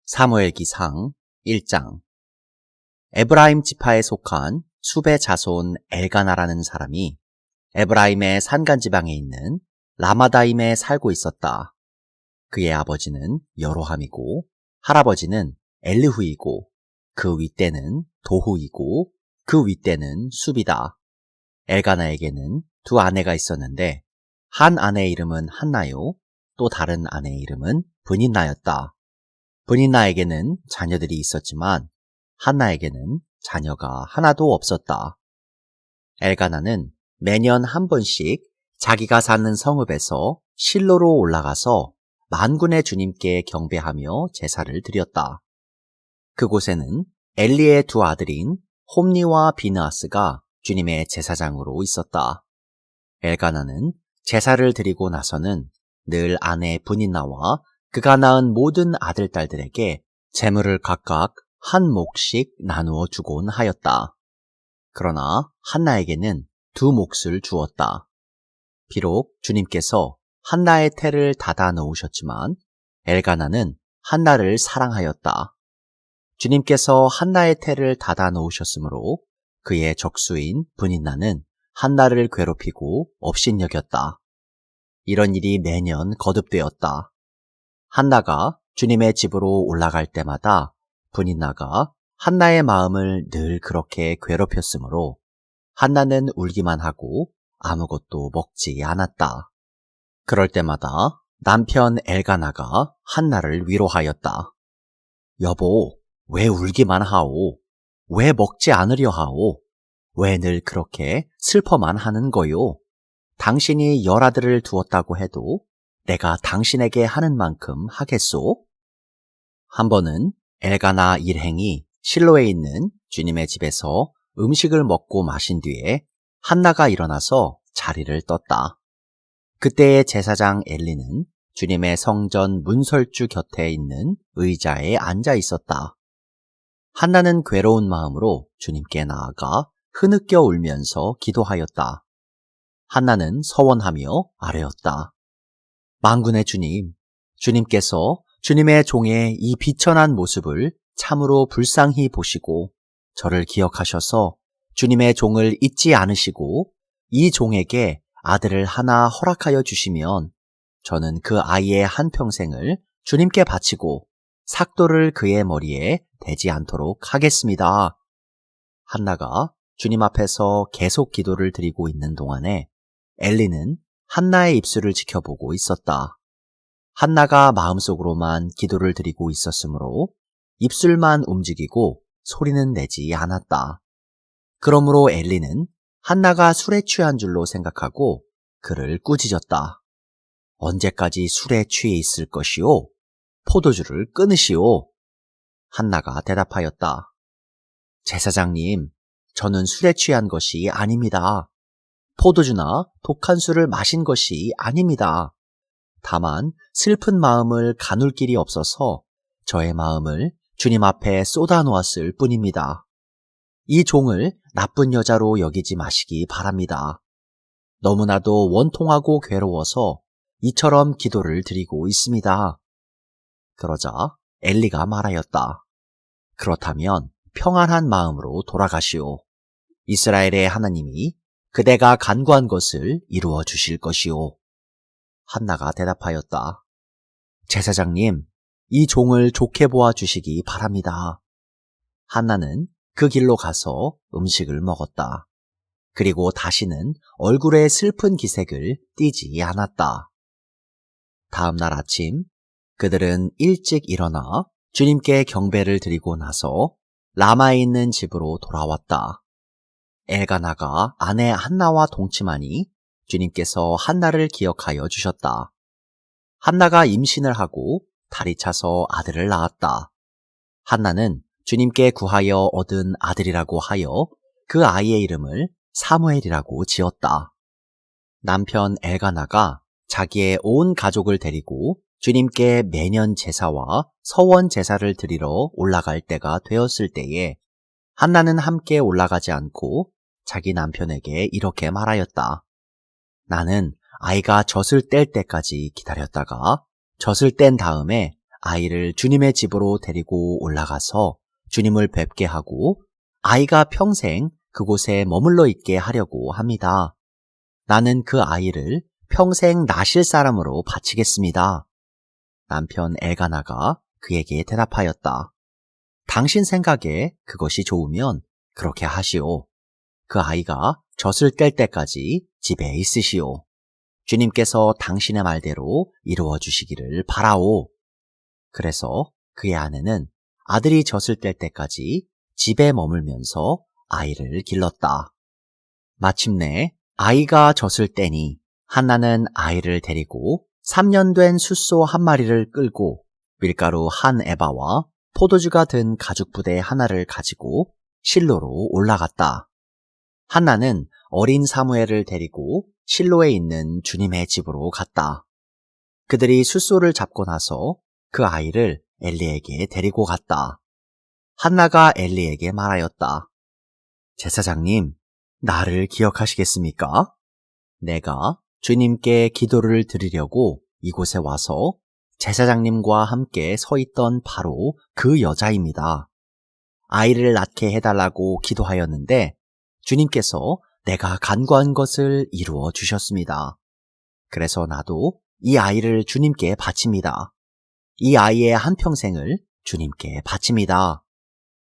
사무엘기상 1장. 에브라임 지파에 속한 수베 자손 엘가나라는 사람이 에브라임의 산간지방에 있는 라마다임에 살고 있었다. 그의 아버지는 여로함이고 할아버지는 엘리후이고 그 윗대는 도후이고 그 윗대는 수비다. 엘가나에게는 두 아내가 있었는데 한 아내의 이름은 한나요, 또 다른 아내의 이름은 브닌나였다. 브닌나에게는 자녀들이 있었지만 한나에게는 자녀가 하나도 없었다. 엘가나는 매년 한 번씩 자기가 사는 성읍에서 실로로 올라가서 만군의 주님께 경배하며 제사를 드렸다. 그곳에는 엘리의 두 아들인 홈니와 비느하스가 주님의 제사장으로 있었다. 엘가나는 제사를 드리고 나서는 늘 아내 브닌나와 그가 낳은 모든 아들, 딸들에게 재물을 각각 한 몫씩 나누어 주곤 하였다. 그러나 한나에게는 두 몫을 주었다. 비록 주님께서 한나의 태를 닫아 놓으셨지만 엘가나는 한나를 사랑하였다. 주님께서 한나의 태를 닫아 놓으셨으므로 그의 적수인 브닌나는 한나를 괴롭히고 업신여겼다. 이런 일이 매년 거듭되었다. 한나가 주님의 집으로 올라갈 때마다 브닌나가 한나의 마음을 늘 그렇게 괴롭혔으므로 한나는 울기만 하고 아무것도 먹지 않았다. 그럴 때마다 남편 엘가나가 한나를 위로하였다. 여보, 왜 울기만 하오? 왜 먹지 않으려 하오? 왜 늘 그렇게 슬퍼만 하는 거요? 당신이 열아들을 두었다고 해도 내가 당신에게 하는 만큼 하겠소? 한 번은 엘가나 일행이 실로에 있는 주님의 집에서 음식을 먹고 마신 뒤에 한나가 일어나서 자리를 떴다. 그때의 제사장 엘리는 주님의 성전 문설주 곁에 있는 의자에 앉아 있었다. 한나는 괴로운 마음으로 주님께 나아가 흐느껴 울면서 기도하였다. 한나는 서원하며 아뢰었다. 만군의 주님, 주님께서 주님의 종의 이 비천한 모습을 참으로 불쌍히 보시고 저를 기억하셔서 주님의 종을 잊지 않으시고 이 종에게 아들을 하나 허락하여 주시면 저는 그 아이의 한평생을 주님께 바치고 삭도를 그의 머리에 대지 않도록 하겠습니다. 한나가 주님 앞에서 계속 기도를 드리고 있는 동안에 엘리는 한나의 입술을 지켜보고 있었다. 한나가 마음속으로만 기도를 드리고 있었으므로 입술만 움직이고 소리는 내지 않았다. 그러므로 엘리는 한나가 술에 취한 줄로 생각하고 그를 꾸짖었다. 언제까지 술에 취해 있을 것이오? 포도주를 끊으시오. 한나가 대답하였다. 제사장님, 저는 술에 취한 것이 아닙니다. 포도주나 독한 술을 마신 것이 아닙니다. 다만 슬픈 마음을 가눌 길이 없어서 저의 마음을 주님 앞에 쏟아놓았을 뿐입니다. 이 종을 나쁜 여자로 여기지 마시기 바랍니다. 너무나도 원통하고 괴로워서 이처럼 기도를 드리고 있습니다. 그러자 엘리가 말하였다. 그렇다면 평안한 마음으로 돌아가시오. 이스라엘의 하나님이 그대가 간구한 것을 이루어 주실 것이오. 한나가 대답하였다. 제사장님, 이 종을 좋게 보아 주시기 바랍니다. 한나는 그 길로 가서 음식을 먹었다. 그리고 다시는 얼굴에 슬픈 기색을 띠지 않았다. 다음 날 아침, 그들은 일찍 일어나 주님께 경배를 드리고 나서 라마에 있는 집으로 돌아왔다. 엘가나가 아내 한나와 동침하니 주님께서 한나를 기억하여 주셨다. 한나가 임신을 하고 달이 차서 아들을 낳았다. 한나는 주님께 구하여 얻은 아들이라고 하여 그 아이의 이름을 사무엘이라고 지었다. 남편 엘가나가 자기의 온 가족을 데리고 주님께 매년 제사와 서원 제사를 드리러 올라갈 때가 되었을 때에 한나는 함께 올라가지 않고 자기 남편에게 이렇게 말하였다. 나는 아이가 젖을 뗄 때까지 기다렸다가 젖을 뗀 다음에 아이를 주님의 집으로 데리고 올라가서 주님을 뵙게 하고 아이가 평생 그곳에 머물러 있게 하려고 합니다. 나는 그 아이를 평생 나실 사람으로 바치겠습니다. 남편 엘가나가 그에게 대답하였다. 당신 생각에 그것이 좋으면 그렇게 하시오. 그 아이가 젖을 뗄 때까지 집에 있으시오. 주님께서 당신의 말대로 이루어 주시기를 바라오. 그래서 그의 아내는 아들이 젖을 뗄 때까지 집에 머물면서 아이를 길렀다. 마침내 아이가 젖을 떼니 한나는 아이를 데리고 3년 된 숫소 한 마리를 끌고 밀가루 한 에바와 포도주가 든 가죽 부대 하나를 가지고 실로로 올라갔다. 한나는 어린 사무엘을 데리고 실로에 있는 주님의 집으로 갔다. 그들이 숫소를 잡고 나서 그 아이를 엘리에게 데리고 갔다. 한나가 엘리에게 말하였다. 제사장님, 나를 기억하시겠습니까? 내가 주님께 기도를 드리려고 이곳에 와서 제사장님과 함께 서 있던 바로 그 여자입니다. 아이를 낳게 해달라고 기도하였는데 주님께서 내가 간구한 것을 이루어 주셨습니다. 그래서 나도 이 아이를 주님께 바칩니다. 이 아이의 한평생을 주님께 바칩니다.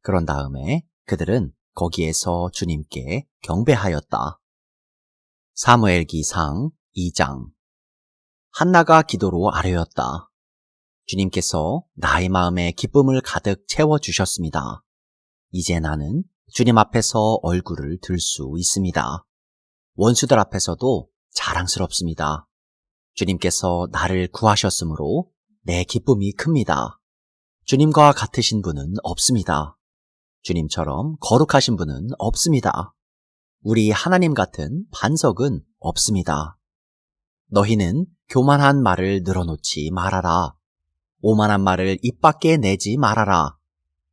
그런 다음에 그들은 거기에서 주님께 경배하였다. 사무엘기상 2장. 한나가 기도로 아뢰었다. 주님께서 나의 마음에 기쁨을 가득 채워주셨습니다. 이제 나는 주님 앞에서 얼굴을 들 수 있습니다. 원수들 앞에서도 자랑스럽습니다. 주님께서 나를 구하셨으므로 내 기쁨이 큽니다. 주님과 같으신 분은 없습니다. 주님처럼 거룩하신 분은 없습니다. 우리 하나님 같은 반석은 없습니다. 너희는 교만한 말을 늘어놓지 말아라. 오만한 말을 입 밖에 내지 말아라.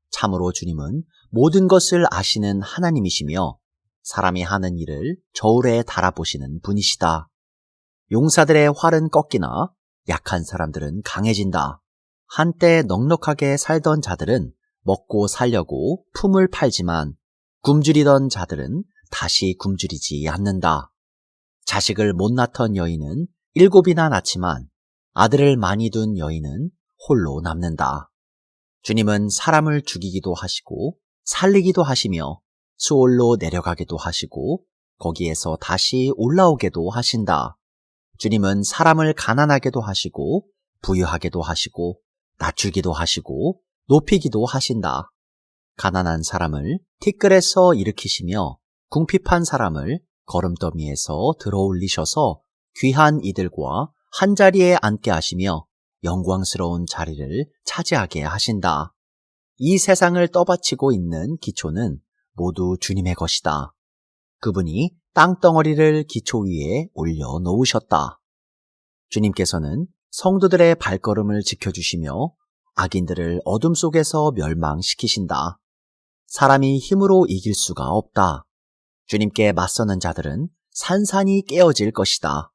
참으로 주님은 모든 것을 아시는 하나님이시며 사람이 하는 일을 저울에 달아보시는 분이시다. 용사들의 활은 꺾이나 약한 사람들은 강해진다. 한때 넉넉하게 살던 자들은 먹고 살려고 품을 팔지만 굶주리던 자들은 다시 굶주리지 않는다. 자식을 못 낳던 여인은 7이나 낳지만 아들을 많이 둔 여인은 홀로 남는다. 주님은 사람을 죽이기도 하시고 살리기도 하시며 수올로 내려가기도 하시고 거기에서 다시 올라오게도 하신다. 주님은 사람을 가난하게도 하시고 부유하게도 하시고 낮추기도 하시고 높이기도 하신다. 가난한 사람을 티끌에서 일으키시며 궁핍한 사람을 거름더미에서 들어올리셔서 귀한 이들과 한자리에 앉게 하시며 영광스러운 자리를 차지하게 하신다. 이 세상을 떠받치고 있는 기초는 모두 주님의 것이다. 그분이 땅덩어리를 기초 위에 올려 놓으셨다. 주님께서는 성도들의 발걸음을 지켜주시며 악인들을 어둠 속에서 멸망시키신다. 사람이 힘으로 이길 수가 없다. 주님께 맞서는 자들은 산산이 깨어질 것이다.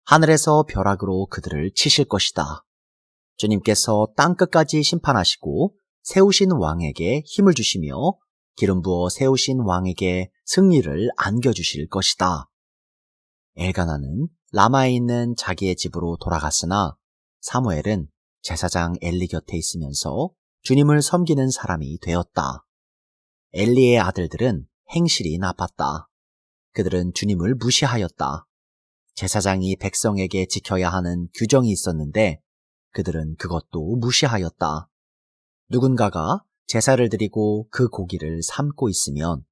하늘에서 벼락으로 그들을 치실 것이다. 주님께서 땅끝까지 심판하시고 세우신 왕에게 힘을 주시며 기름 부어 세우신 왕에게 승리를 안겨주실 것이다. 엘가나는 라마에 있는 자기의 집으로 돌아갔으나 사무엘은 제사장 엘리 곁에 있으면서 주님을 섬기는 사람이 되었다. 엘리의 아들들은 행실이 나빴다. 그들은 주님을 무시하였다. 제사장이 백성에게 지켜야 하는 규정이 있었는데 그들은 그것도 무시하였다. 누군가가 제사를 드리고 그 고기를 삶고 있으면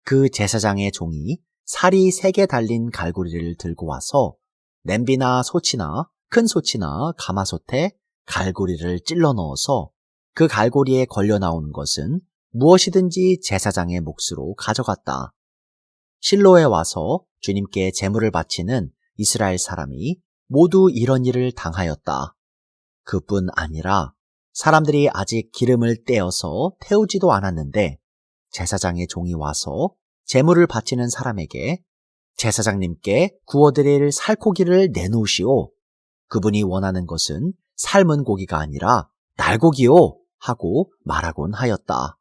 그 제사장의 종이 살이 3개 달린 갈고리를 들고 와서 냄비나 솥이나 큰 솥이나 가마솥에 갈고리를 찔러 넣어서 그 갈고리에 걸려 나오는 것은 무엇이든지 제사장의 몫으로 가져갔다. 실로에 와서 주님께 제물을 바치는 이스라엘 사람이 모두 이런 일을 당하였다. 그뿐 아니라 사람들이 아직 기름을 떼어서 태우지도 않았는데 제사장의 종이 와서 제물을 바치는 사람에게 제사장님께 구워드릴 살코기를 내놓으시오. 그분이 원하는 것은 삶은 고기가 아니라 날고기요 하고 말하곤 하였다.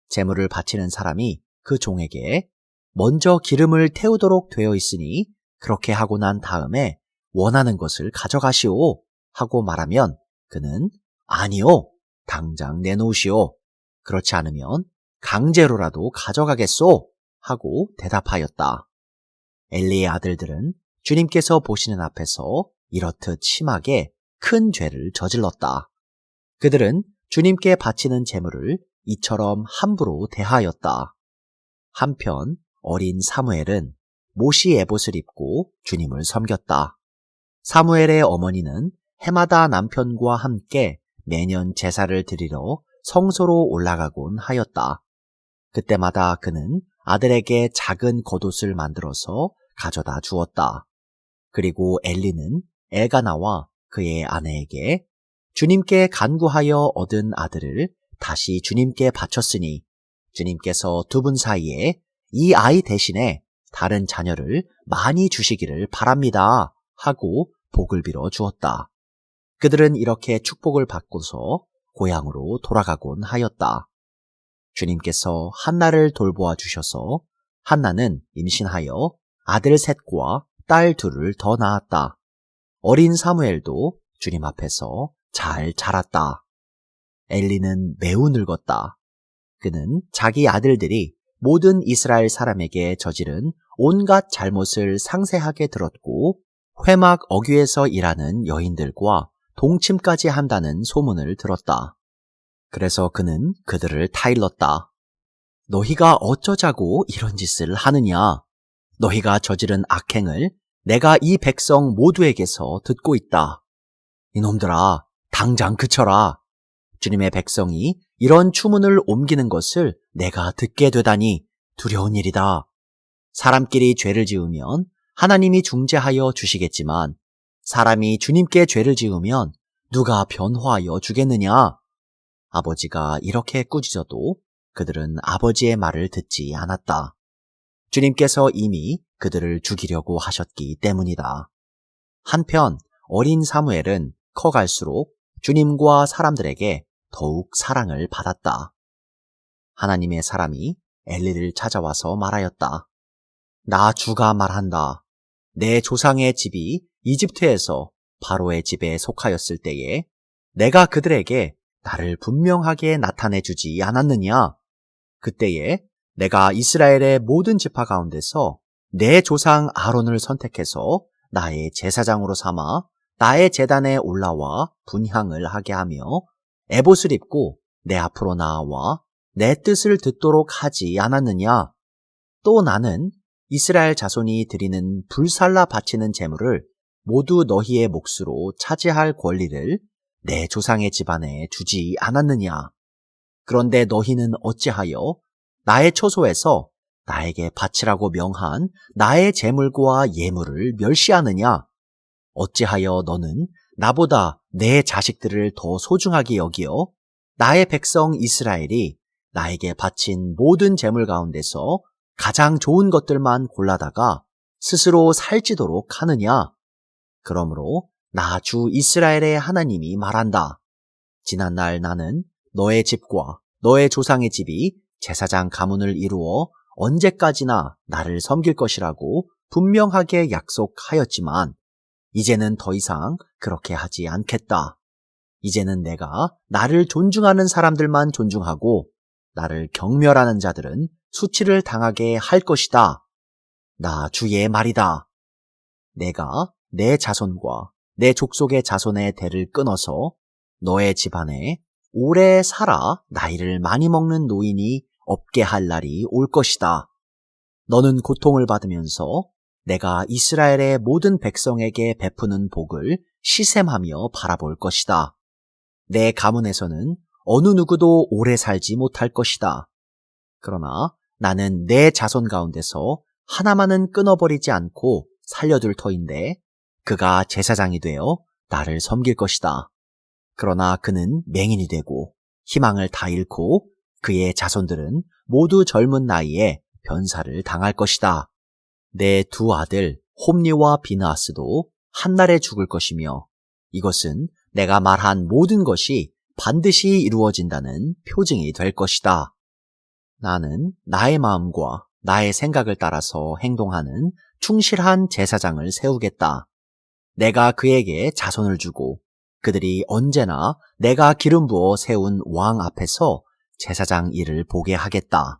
제물을 바치는 사람이 그 종에게 먼저 기름을 태우도록 되어 있으니 그렇게 하고 난 다음에 원하는 것을 가져가시오 하고 말하면 그는 아니요, 당장 내놓으시오. 그렇지 않으면 강제로라도 가져가겠소 하고 대답하였다. 엘리의 아들들은 주님께서 보시는 앞에서 이렇듯 심하게 큰 죄를 저질렀다. 그들은 주님께 바치는 제물을 이처럼 함부로 대하였다. 한편 어린 사무엘은 모시 에봇을 입고 주님을 섬겼다. 사무엘의 어머니는 해마다 남편과 함께 매년 제사를 드리러 성소로 올라가곤 하였다. 그때마다 그는 아들에게 작은 겉옷을 만들어서 가져다 주었다. 그리고 엘리는 엘가나와 그의 아내에게 주님께 간구하여 얻은 아들을 다시 주님께 바쳤으니 주님께서 두 분 사이에 이 아이 대신에 다른 자녀를 많이 주시기를 바랍니다 하고 복을 빌어 주었다. 그들은 이렇게 축복을 받고서 고향으로 돌아가곤 하였다. 주님께서 한나를 돌보아 주셔서 한나는 임신하여 아들 셋과 딸 둘을 더 낳았다. 어린 사무엘도 주님 앞에서 잘 자랐다. 엘리는 매우 늙었다. 그는 자기 아들들이 모든 이스라엘 사람에게 저지른 온갖 잘못을 상세하게 들었고 회막 어귀에서 일하는 여인들과 동침까지 한다는 소문을 들었다. 그래서 그는 그들을 타일렀다. 너희가 어쩌자고 이런 짓을 하느냐? 너희가 저지른 악행을 내가 이 백성 모두에게서 듣고 있다. 이놈들아, 당장 그쳐라. 주님의 백성이 이런 추문을 옮기는 것을 내가 듣게 되다니 두려운 일이다. 사람끼리 죄를 지으면 하나님이 중재하여 주시겠지만 사람이 주님께 죄를 지으면 누가 변호하여 주겠느냐? 아버지가 이렇게 꾸짖어도 그들은 아버지의 말을 듣지 않았다. 주님께서 이미 그들을 죽이려고 하셨기 때문이다. 한편 어린 사무엘은 커갈수록 주님과 사람들에게 더욱 사랑을 받았다. 하나님의 사람이 엘리를 찾아와서 말하였다. 나 주가 말한다. 내 조상의 집이 이집트에서 바로의 집에 속하였을 때에 내가 그들에게 나를 분명하게 나타내 주지 않았느냐? 그때에 내가 이스라엘의 모든 지파 가운데서 내 조상 아론을 선택해서 나의 제사장으로 삼아 나의 제단에 올라와 분향을 하게 하며 에봇을 입고 내 앞으로 나아와 내 뜻을 듣도록 하지 않았느냐? 또 나는 이스라엘 자손이 드리는 불살라 바치는 제물을 모두 너희의 몫으로 차지할 권리를 내 조상의 집안에 주지 않았느냐? 그런데 너희는 어찌하여 나의 처소에서 나에게 바치라고 명한 나의 제물과 예물을 멸시하느냐? 어찌하여 너는 나보다 내 자식들을 더 소중하게 여기어 나의 백성 이스라엘이 나에게 바친 모든 제물 가운데서 가장 좋은 것들만 골라다가 스스로 살찌도록 하느냐? 그러므로 나 주 이스라엘의 하나님이 말한다. 지난날 나는 너의 집과 너의 조상의 집이 제사장 가문을 이루어 언제까지나 나를 섬길 것이라고 분명하게 약속하였지만 이제는 더 이상 그렇게 하지 않겠다. 이제는 내가 나를 존중하는 사람들만 존중하고 나를 경멸하는 자들은 수치를 당하게 할 것이다. 나 주의 말이다. 내가 내 자손과 내 족속의 자손의 대를 끊어서 너의 집안에 오래 살아 나이를 많이 먹는 노인이 없게 할 날이 올 것이다. 너는 고통을 받으면서 내가 이스라엘의 모든 백성에게 베푸는 복을 시샘하며 바라볼 것이다. 내 가문에서는 어느 누구도 오래 살지 못할 것이다. 그러나 나는 내 자손 가운데서 하나만은 끊어버리지 않고 살려둘 터인데 그가 제사장이 되어 나를 섬길 것이다. 그러나 그는 맹인이 되고 희망을 다 잃고 그의 자손들은 모두 젊은 나이에 변사를 당할 것이다. 내 두 아들 홈리와 비느하스도 한날에 죽을 것이며 이것은 내가 말한 모든 것이 반드시 이루어진다는 표징이 될 것이다. 나는 나의 마음과 나의 생각을 따라서 행동하는 충실한 제사장을 세우겠다. 내가 그에게 자손을 주고 그들이 언제나 내가 기름 부어 세운 왕 앞에서 제사장 일을 보게 하겠다.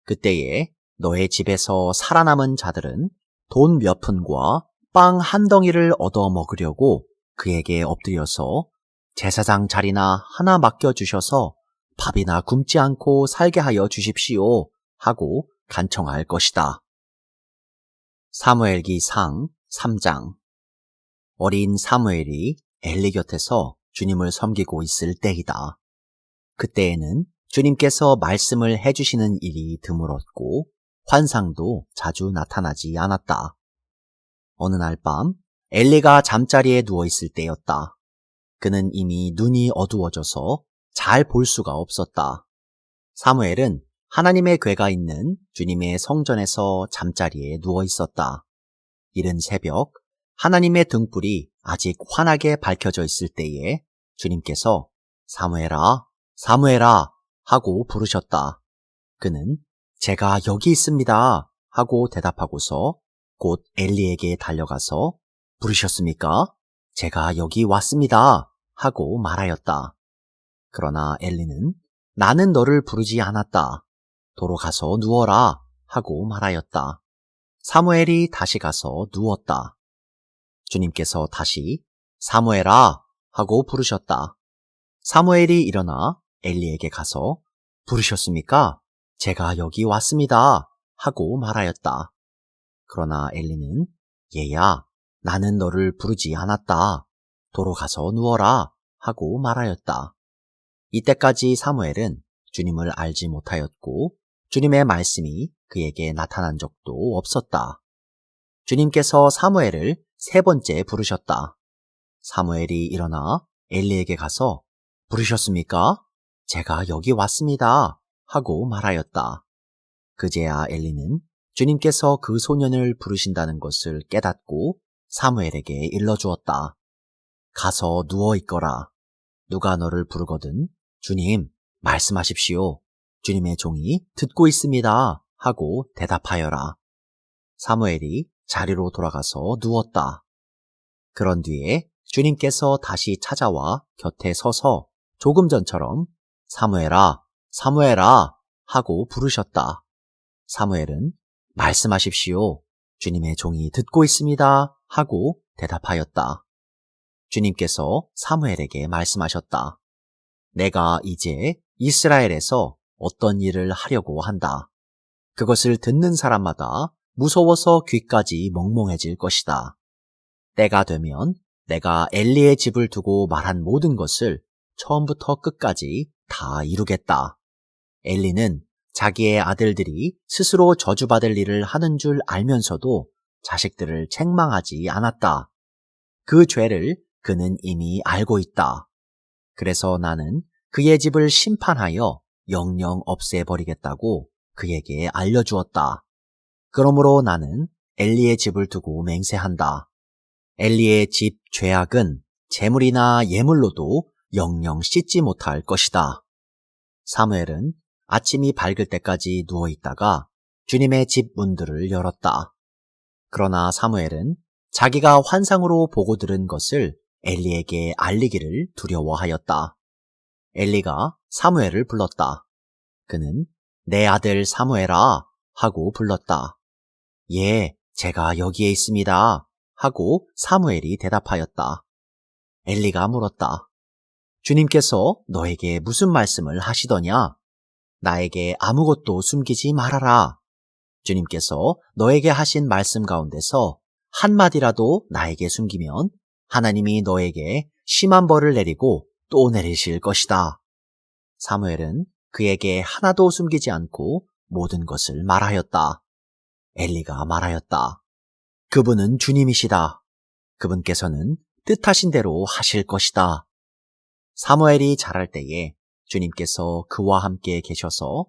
그때에 너의 집에서 살아남은 자들은 돈 몇 푼과 빵 한 덩이를 얻어 먹으려고 그에게 엎드려서 제사장 자리나 하나 맡겨주셔서 밥이나 굶지 않고 살게 하여 주십시오 하고 간청할 것이다. 사무엘기 상 3장. 어린 사무엘이 엘리 곁에서 주님을 섬기고 있을 때이다. 그때에는 주님께서 말씀을 해주시는 일이 드물었고 환상도 자주 나타나지 않았다. 어느 날 밤 엘리가 잠자리에 누워있을 때였다. 그는 이미 눈이 어두워져서 잘 볼 수가 없었다. 사무엘은 하나님의 궤가 있는 주님의 성전에서 잠자리에 누워있었다. 이른 새벽 하나님의 등불이 아직 환하게 밝혀져 있을 때에 주님께서 사무엘아, 사무엘아 하고 부르셨다. 그는 제가 여기 있습니다 하고 대답하고서 곧 엘리에게 달려가서 부르셨습니까? 제가 여기 왔습니다 하고 말하였다. 그러나 엘리는 나는 너를 부르지 않았다. 도로 가서 누워라 하고 말하였다. 사무엘이 다시 가서 누웠다. 주님께서 다시 사무엘아 하고 부르셨다. 사무엘이 일어나 엘리에게 가서 부르셨습니까? 제가 여기 왔습니다 하고 말하였다. 그러나 엘리는 얘야, 나는 너를 부르지 않았다. 도로 가서 누워라 하고 말하였다. 이때까지 사무엘은 주님을 알지 못하였고 주님의 말씀이 그에게 나타난 적도 없었다. 주님께서 사무엘을 3번째 부르셨다. 사무엘이 일어나 엘리에게 가서 부르셨습니까? 제가 여기 왔습니다 하고 말하였다. 그제야 엘리는 주님께서 그 소년을 부르신다는 것을 깨닫고 사무엘에게 일러주었다. 가서 누워있거라. 누가 너를 부르거든 주님 말씀하십시오. 주님의 종이 듣고 있습니다 하고 대답하여라. 사무엘이 자리로 돌아가서 누웠다. 그런 뒤에 주님께서 다시 찾아와 곁에 서서 조금 전처럼 사무엘아, 사무엘아 하고 부르셨다. 사무엘은 말씀하십시오. 주님의 종이 듣고 있습니다 하고 대답하였다. 주님께서 사무엘에게 말씀하셨다. 내가 이제 이스라엘에서 어떤 일을 하려고 한다. 그것을 듣는 사람마다 무서워서 귀까지 멍멍해질 것이다. 때가 되면 내가 엘리의 집을 두고 말한 모든 것을 처음부터 끝까지 다 이루겠다. 엘리는 자기의 아들들이 스스로 저주받을 일을 하는 줄 알면서도 자식들을 책망하지 않았다. 그 죄를 그는 이미 알고 있다. 그래서 나는 그의 집을 심판하여 영영 없애버리겠다고 그에게 알려주었다. 그러므로 나는 엘리의 집을 두고 맹세한다. 엘리의 집 죄악은 재물이나 예물로도 영영 씻지 못할 것이다. 사무엘은 아침이 밝을 때까지 누워있다가 주님의 집 문들을 열었다. 그러나 사무엘은 자기가 환상으로 보고 들은 것을 엘리에게 알리기를 두려워하였다. 엘리가 사무엘을 불렀다. 그는 내 아들 사무엘아 하고 불렀다. 예, 제가 여기에 있습니다 하고 사무엘이 대답하였다. 엘리가 물었다. 주님께서 너에게 무슨 말씀을 하시더냐? 나에게 아무것도 숨기지 말아라. 주님께서 너에게 하신 말씀 가운데서 한마디라도 나에게 숨기면 하나님이 너에게 심한 벌을 내리고 또 내리실 것이다. 사무엘은 그에게 하나도 숨기지 않고 모든 것을 말하였다. 엘리가 말하였다. 그분은 주님이시다. 그분께서는 뜻하신 대로 하실 것이다. 사무엘이 자랄 때에 주님께서 그와 함께 계셔서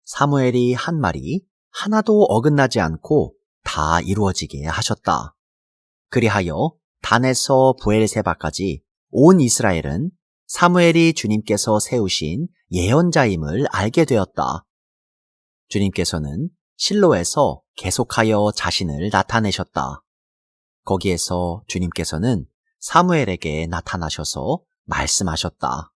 사무엘이 한 말이 하나도 어긋나지 않고 다 이루어지게 하셨다. 그리하여 단에서 브엘세바까지 온 이스라엘은 사무엘이 주님께서 세우신 예언자임을 알게 되었다. 주님께서는 실로에서 계속하여 자신을 나타내셨다. 거기에서 주님께서는 사무엘에게 나타나셔서 말씀하셨다.